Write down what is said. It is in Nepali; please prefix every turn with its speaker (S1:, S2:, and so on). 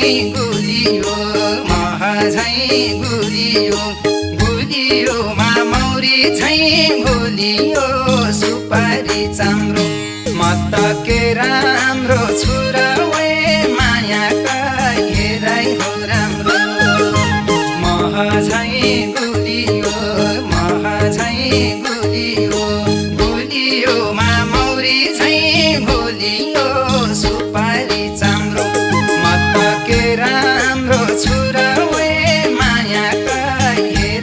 S1: गुलियो मह झैँ गुलियो गुलियोमा मौरी झैँ गुलियो सुपारी चाम्रो म त के राम्रो छु र वे मायाका हेराइ हो राम्रो मह झैँ गुलियो मह झैँ